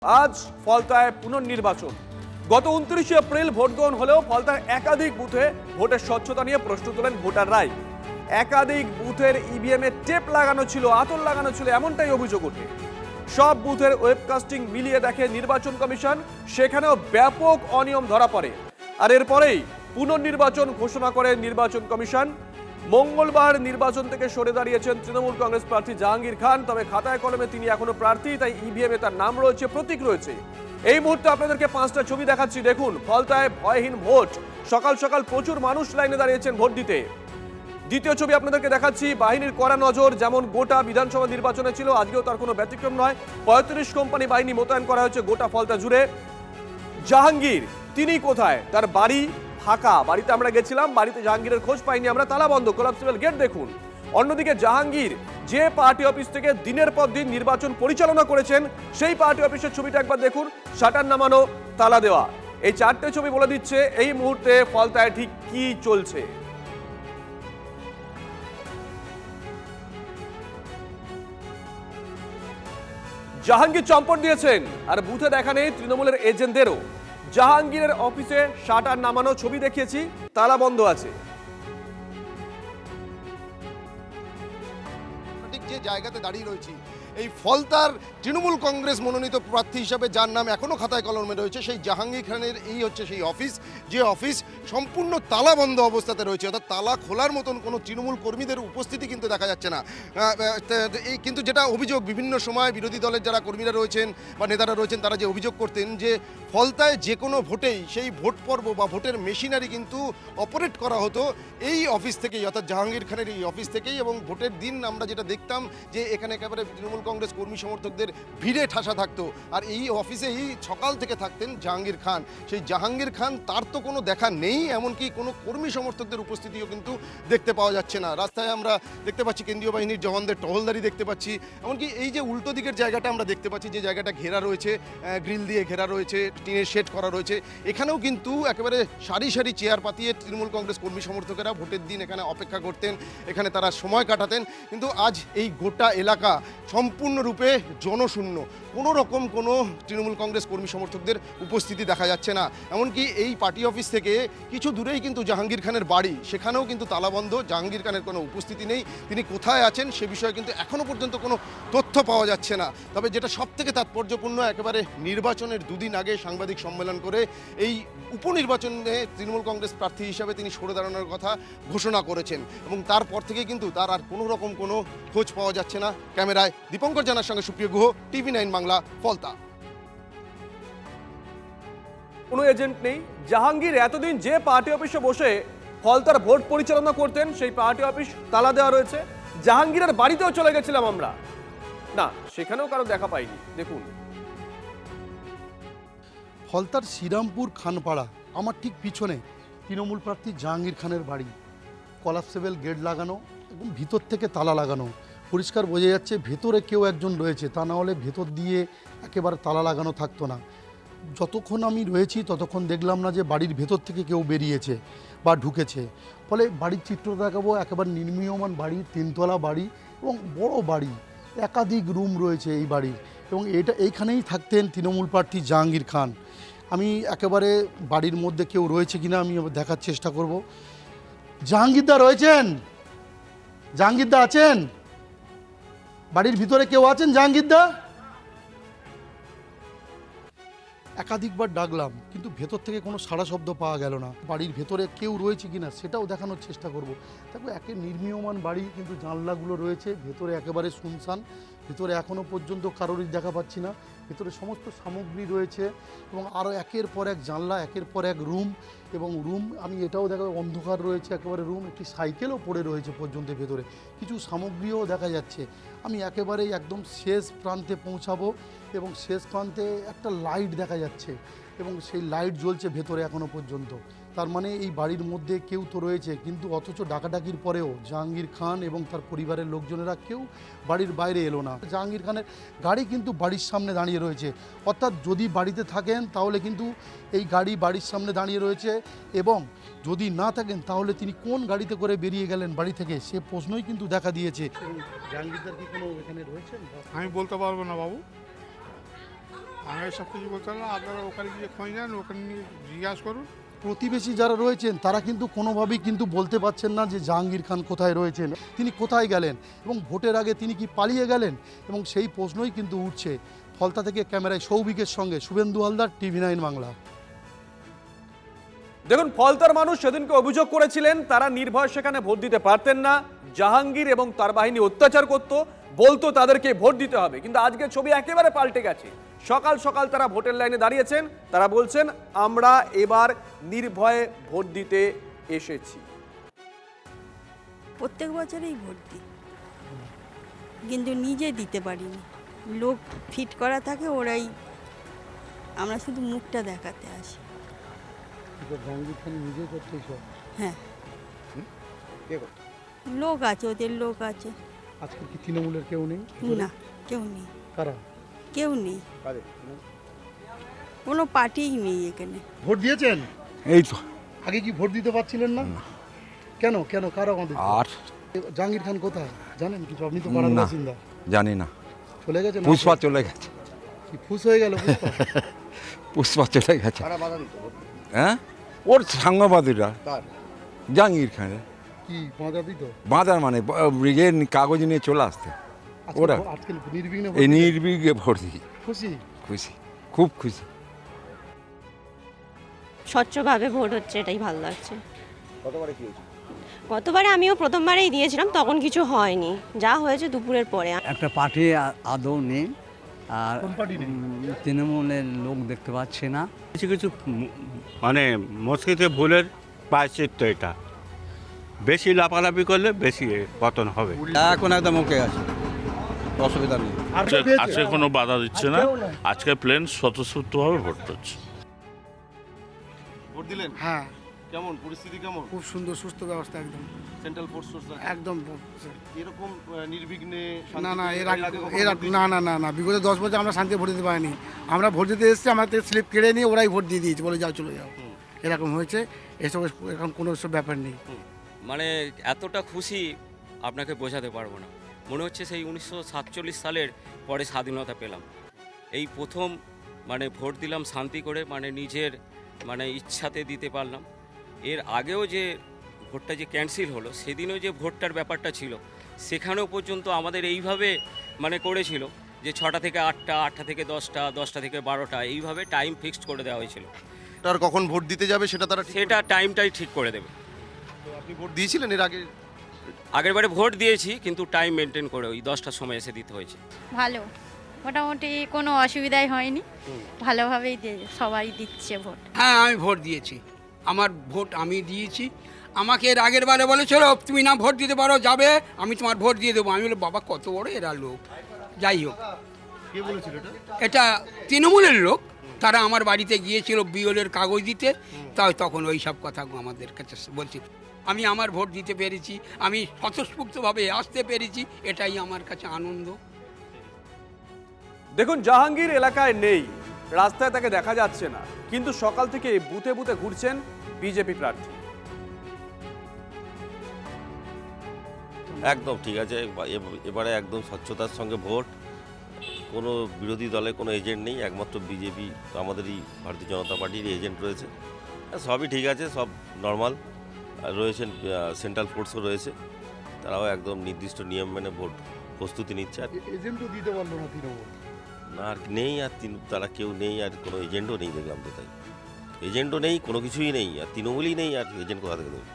আজ ফলতায় পুনর্নির্বাচন। গত 29 April vote গ্রহণ হলেও ফলতায় একাধিক বুথে ভোটের স্বচ্ছতা নিয়ে প্রশ্ন তোলেন ভোটাররাই। একাধিক বুথের ইভিএমে টেপ লাগানো ছিল, আতর লাগানো ছিল, এমনটাই অভিযোগ ওঠে। সব বুথের ওয়েবকাস্টিং মিলিয়ে দেখে নির্বাচন কমিশন, সেখানেও ব্যাপক অনিয়ম ধরা পড়ে। আর এরপরেই পুনর্নির্বাচন ঘোষণা করে নির্বাচন কমিশন। মঙ্গলবার নির্বাচন থেকে সরে দাঁড়িয়েছেন তৃণমূল কংগ্রেস প্রার্থী জাহাঙ্গীর খান। তবে খাতায় কলমে তিনি এখনো প্রার্থী, তাই ইভিএমে তার নাম রয়েছে, প্রতীক রয়েছে। এই মুহূর্তে আপনাদেরকে 5টা ছবি দেখাচ্ছি, দেখুন। ফলতায় ভয়হীন ভোট, সকাল সকাল প্রচুর মানুষ লাইনে দাঁড়িয়েছেন ভোট দিতে। দ্বিতীয় ছবি আপনাদেরকে দেখাচ্ছি, বাহিনীর কড়া নজর যেমন গোটা বিধানসভা নির্বাচনে ছিল, আজকেও তার কোনো ব্যতিক্রম নয়। 35 কোম্পানি বাহিনী মোতায়েন করা হয়েছে গোটা ফলতা জুড়ে। জাহাঙ্গীর তিনি কোথায়? তার বাড়ি ফাঁকা। বাড়িতে আমরা গেছিলাম, বাড়িতে জাহাঙ্গীরের খোঁজ পাইনি আমরা, তালা বন্ধ, কোলাপসিবল গেট দেখুন। অন্যদিকে জাহাঙ্গীর যে পার্টি অফিস থেকে দিনের পর দিন নির্বাচন পরিচালনা করেছেন, সেই পার্টি অফিসের ছবিটা একবার দেখুন, শাটার নামানো, তালা দেওয়া। এই 4টে ছবি বলে দিচ্ছে এই মুহূর্তে ফলতায় ঠিক কি চলছে। জাহাঙ্গীর চম্পট দিয়েছেন, আর বুথে দেখা নেই তৃণমূলের এজেন্টদেরও। জাহাঙ্গীরের অফিসে শাটার নামানো, ছবি দেখিয়েছি, তালা বন্ধ আছে। যে জায়গাতে দাঁড়িয়ে রয়েছি, এই ফলতার তৃণমূল কংগ্রেস মনোনীত প্রার্থী হিসাবে যার নাম এখনো খাতায় কলমে রয়েছে, সেই জাহাঙ্গীর খানের এই হচ্ছে সেই অফিস, যে অফিস সম্পূর্ণ তালা বন্ধ অবস্থাতে রয়েছে। অর্থাৎ তালা খোলার মতন কোনো তৃণমূল কর্মীদের উপস্থিতি কিন্তু দেখা যাচ্ছে না। এই কিন্তু যেটা অভিযোগ, বিভিন্ন সময় বিরোধী দলের যারা কর্মীরা রয়েছেন বা নেতারা রয়েছেন, তারা যে অভিযোগ করতেন যে ফলতায় যে কোনো ভোটেই সেই ভোট পর্ব বা ভোটের মেশিনারি কিন্তু অপারেট করা হতো এই অফিস থেকেই, অর্থাৎ জাহাঙ্গীর খানের এই অফিস থেকেই। এবং ভোটের দিন আমরা যেটা দেখতাম যে এখানে একেবারে তৃণমূল কংগ্রেস কর্মী সমর্থকদের ভিড়ে ঠাসা থাকতো। আর এই অফিসেই সকাল থেকে থাকতেন জাহাঙ্গীর খান। সেই জাহাঙ্গীর খান তার তো কোনো দেখা নেই, এমনকি কোনো কর্মী সমর্থকদের উপস্থিতিও কিন্তু দেখতে পাওয়া যাচ্ছে না। রাস্তায় আমরা দেখতে পাচ্ছি কেন্দ্রীয় বাহিনীর জওয়ানদের টহলদারি দেখতে পাচ্ছি। এমনকি এই যে উল্টো দিকের জায়গাটা আমরা দেখতে পাচ্ছি, যে জায়গাটা ঘেরা রয়েছে, গ্রিল দিয়ে ঘেরা রয়েছে, টিনের শেড করা রয়েছে, এখানেও কিন্তু একেবারে সারি সারি চেয়ার পাতিয়ে তৃণমূল কংগ্রেস কর্মী সমর্থকেরা ভোটের দিন এখানে অপেক্ষা করতেন, এখানে তারা সময় কাটাতেন। কিন্তু আজ এই গোটা এলাকা সম্পূর্ণরূপে জনশূন্য, কোনো রকম কোনো তৃণমূল কংগ্রেস কর্মী সমর্থকদের উপস্থিতি দেখা যাচ্ছে না। এমনকি এই পার্টি অফিস থেকে কিছু দূরেই কিন্তু জাহাঙ্গীর খানের বাড়ি, সেখানেও কিন্তু তালাবন্ধ, জাহাঙ্গীর খানের কোনো উপস্থিতি নেই। তিনি কোথায় আছেন সে বিষয়ে কিন্তু এখনও পর্যন্ত কোনো তথ্য পাওয়া যাচ্ছে না। তবে যেটা সবথেকে তাৎপর্যপূর্ণ, একেবারে নির্বাচনের দুদিন আগে সাংবাদিক সম্মেলন করে এই উপনির্বাচনে তৃণমূল কংগ্রেস প্রার্থী হিসাবে তিনি সরে দাঁড়ানোর কথা ঘোষণা করেছেন, এবং তারপর থেকে কিন্তু তার আর কোনো রকম কোনো খোঁজ পাওয়া যাচ্ছে না। ক্যামেরায় দীপঙ্কর জানার সঙ্গে সুপ্রিয় গুহ, TV9 বাংলা, ফলতা। কোনো এজেন্ট নেই। জাহাঙ্গীর এতদিন যে পার্টি অফিসে বসে ফলতার ভোট পরিচালনা করতেন, সেই পার্টি অফিস তালা দেওয়া রয়েছে। জাহাঙ্গীরের বাড়িতেও চলে গেছিলাম আমরা, না সেখানেও কারো দেখা পাইনি। দেখুন, ফলতার শ্রীরামপুর খানপাড়া, আমার ঠিক পিছনে তৃণমূল প্রার্থী জাহাঙ্গীর খানের বাড়ি। কলাপসেবল গেট লাগানো এবং ভিতর থেকে তালা লাগানো, পরিষ্কার বোঝা যাচ্ছে ভেতরে কেউ একজন রয়েছে, তা না হলে ভেতর দিয়ে একেবারে তালা লাগানো থাকতো না। যতক্ষণ আমি রয়েছি ততক্ষণ দেখলাম না যে বাড়ির ভেতর থেকে কেউ বেরিয়েছে বা ঢুকেছে। ফলে বাড়ির চিত্র দেখাবো, একেবারে নির্মীয়মান বাড়ি, 3তলা বাড়ি এবং বড় বাড়ি, একাধিক রুম রয়েছে এই বাড়ির, এবং এইখানেই থাকতেন তৃণমূল প্রার্থী জাহাঙ্গীর খান। আমি একেবারে বাড়ির মধ্যে কেউ রয়েছে কিনা আমি দেখার চেষ্টা করব। জাহাঙ্গীরদা রয়েছেন? জাহাঙ্গীরদা আছেন? বাড়ির ভিতরে কেউ আছেন? জাহাঙ্গীরদা? একাধিকবার ডাকলাম, কিন্তু ভেতর থেকে কোনো সাড়া শব্দ পাওয়া গেল না। বাড়ির ভেতরে কেউ রয়েছে কিনা সেটাও দেখানোর চেষ্টা করব। দেখো, একে নির্মীয়মান বাড়ি, কিন্তু জানলাগুলো রয়েছে, ভেতরে একেবারে শুনশান। ভেতরে এখনও পর্যন্ত কারোরই দেখা পাচ্ছি না। ভেতরে সমস্ত সামগ্রী রয়েছে এবং আরও একের পর এক জানলা, একের পর এক রুম, এবং রুম আমি এটাও দেখা অন্ধকার রয়েছে একেবারে রুম। একটি সাইকেলও পড়ে রয়েছে পর্যন্ত ভেতরে, কিছু সামগ্রীও দেখা যাচ্ছে। আমি একেবারেই একদম শেষ প্রান্তে পৌঁছাবো, এবং শেষ প্রান্তে একটা লাইট দেখা যাচ্ছে এবং সেই লাইট জ্বলছে ভেতরে এখনও পর্যন্ত। তার মানে এই বাড়ির মধ্যে কেউ তো রয়েছে, কিন্তু অথচ ডাকাডাকির পরেও জাহাঙ্গীর খান এবং তার পরিবারের লোকজনেরা কেউ বাড়ির বাইরে এলো না। জাহাঙ্গীর খানের গাড়ি কিন্তু বাড়ির সামনে দাঁড়িয়ে রয়েছে, অর্থাৎ যদি বাড়িতে থাকেন তাহলে কিন্তু এই গাড়ি বাড়ির সামনে দাঁড়িয়ে রয়েছে, এবং যদি না থাকেন তাহলে তিনি কোন গাড়িতে করে বেরিয়ে গেলেন বাড়ি থেকে, সে প্রশ্নই কিন্তু দেখা দিয়েছে। জাহাঙ্গীরদার কি কোনো এখানে রয়েছেন? আমি বলতে পারবো না বাবু। আমি সব কিছু বলতে পারলাম, আপনারা ওখানে গিয়ে খোঁজ নেন, ওখানে নিয়ে জিজ্ঞাসা করুন। প্রতিবেশী যারা রয়েছেন তারা কিন্তু কোনোভাবেই কিন্তু বলতে পারছেন না যে জাহাঙ্গীর খান কোথায় রয়েছেন, তিনি কোথায় গেলেন এবং ভোটের আগে তিনি কি পালিয়ে গেলেন, এবং সেই প্রশ্নই কিন্তু উঠছে। ফলতা থেকে ক্যামেরায় সৌভিকের সঙ্গে শুভেন্দু হালদার, TV9 বাংলা। দেখুন, ফলতার মানুষ সেদিনকে অভিযোগ করেছিলেন তারা নির্ভয় সেখানে ভোট দিতে পারতেন না, জাহাঙ্গীর এবং তার বাহিনী অত্যাচার করত, বলতো তাদেরকে ভোট দিতে হবে। কিন্তু আজকে ছবি একেবারে পাল্টে গেছে। সকাল সকাল তারা ভোটের লাইনে দাঁড়িয়েছেন, তারা বলছেন আমরা এবার নির্ভয়ে ভোট দিতে এসেছি। প্রত্যেক বছরেই ভোট দিই, কিন্তু নিজে দিতে পারিনি। লোক ফিট করা থাকে, ওরাই, আমরা শুধু মুখটা দেখাতে আসি। জাহাঙ্গীর খান নিজে করতে সব। হ্যাঁ, লোক আছে, ওদের লোক আছে। আজকে কি তৃণমূলের কেউ নেই? না, কেউ নেই, কারা? কেউ নেই, কোনো পার্টিই নেই এখানে। ভোট দিয়েছেন? এই তো আগে কি ভোট দিতে পারছিলেন না? কেন কেন কারা আমাদের? আর জাহাঙ্গীর খান কোথায় জানেন কিছু? আপনি তো পাড়ার না। বাসিন্দা। জানি না, চলে গেছে? পুষ্পা চলে গেছে। কি ফুস হয়ে গেল পুষ্পা? পুষ্পা চলে গেছে। হ্যাঁ, ওর সাংবাদিকরা জাহাঙ্গীর খানের কি বাঁধা দিত? বাঁধার মানে ব্রিগেড কাগজ নিয়ে চলে আসতে। ওরা আজকে নির্বিঘ্নে এই নির্বিঘ্নে ভোট দিই। খুশি? খুশি, খুব খুশি। স্বচ্ছভাবে ভোট হচ্ছে, এটাই ভালো লাগছে। গতবারে আমিও প্রথমবারেই দিয়েছিলাম, তখন কিছু হয়নি, যা হয়েছে দুপুরের পরে। একটা পার্টি আদৌ নেই, আর কোন পার্টি নেই? তৃণমূলের লোক দেখতে পাচ্ছি না। কিছু কিছু মানে মস্কিতে ভুলের প্রায়শ্চিত্ত এটা। বেশি লাফালাফি করলে বেশি পতন হবে। এখন একদম ওকে আছে, অসুবিধা নেই। আর কেউ পেয়েছে? আজকে কোনো বাধা দিচ্ছে না, আজকেও নয়? আজকে প্লেন স্বতঃস্ফূর্তভাবে ভোট হচ্ছে। ভোট দিলেন? হ্যাঁ, কেমন পরিস্থিতি, কেমন খুব সুন্দর সুস্থ ব্যবস্থা, একদম সেন্ট্রাল ফোর্স একদম। এরকম নির্বিঘ্নে না না, না বিগত 10 বছর আমরা শান্তি ভোট দিতে পারিনি। আমরা ভোট দিতে এসেছি, আমাদের স্লিপ কেড়ে নিয়ে ওরাই ভোট দিয়ে দিয়েছে, বলে যাও চলে যাও, এরকম হয়েছে। এসব এখন কোনো সব ব্যাপার নেই। মানে এতটা খুশি আপনাকে বোঝাতে পারবো না। মনে হচ্ছে সেই 1947 সালের পরে স্বাধীনতা পেলাম। এই প্রথম মানে ভোট দিলাম শান্তি করে, মানে নিজের মানে ইচ্ছাতে দিতে পারলাম। এর আগেও যে ভোটটা যে ক্যান্সেল হলো, সেদিনও যে ভোটটার ব্যাপারটা ছিল, সেখানেও পর্যন্ত আমাদের এইভাবে মানে করেছিল যে 6টা থেকে 8টা, 8টা থেকে 10টা, 10টা থেকে 12টা, এইভাবে টাইম ফিক্সড করে দেওয়া হয়েছিল। তার কখন ভোট দিতে যাবে সেটা তারা ঠিক সেটা টাইমটাই ঠিক করে দেবে। তো আপনি ভোট দিয়েছিলেন এর আগে? আগেরবারে ভোট দিয়েছি, কিন্তু টাইম মেনটেন করে ওই 10টার সময় এসে দিতে হয়েছে। ভালো, মোটামুটি কোনো অসুবিধাই হয়নি, ভালোভাবেই সবাই দিচ্ছে ভোট। হ্যাঁ, আমি ভোট দিয়েছি, আমার ভোট আমি দিয়েছি। আমাকে এর আগের বারে বলেছিল তুমি না ভোট দিতে পারো, যাবে, আমি তোমার ভোট দিয়ে দেবো। আমি বলি বাবা কত বড় এরা লোক। যাই হোক, কে বলেছিল এটা? এটা তৃণমূলের লোক, তারা আমার বাড়িতে গিয়েছিল বিওলের কাগজ দিতে, তাই তখন ওই সব কথা আমাদের কাছে বলছি। আমি আমার ভোট দিতে পেরেছি, আমি স্বতঃস্ফূর্তভাবে আসতে পেরেছি, এটাই আমার কাছে আনন্দ। দেখুন, জাহাঙ্গীর এলাকায় নেই, রাস্তায় তাকে দেখা যাচ্ছে না, কিন্তু সকাল থেকে বুথে বুথে ঘুরছেন বিজেপি প্রার্থী। একদম ঠিক আছে, এবারে একদম স্বচ্ছতার সঙ্গে ভোট। কোনো বিরোধী দলে কোনো এজেন্ট নেই, একমাত্র বিজেপি আমাদেরই ভারতীয় জনতা পার্টির এজেন্ট রয়েছে। সবই ঠিক আছে, সব নর্মাল রয়েছেন। সেন্ট্রাল ফোর্সও রয়েছে, তারাও একদম নির্দিষ্ট নিয়ম মেনে ভোট প্রস্তুতি নিচ্ছে। আর এজেন্টও দিতে পারলো না তৃণমূল? না, আর নেই, আর তারা কেউ নেই, আর কোনো এজেন্টও নেই দেখলাম তো। তাই এজেন্টও নেই, কোনো কিছুই নেই, আর তৃণমূলই নেই, আর এজেন্ট কোথা থেকে দেবে?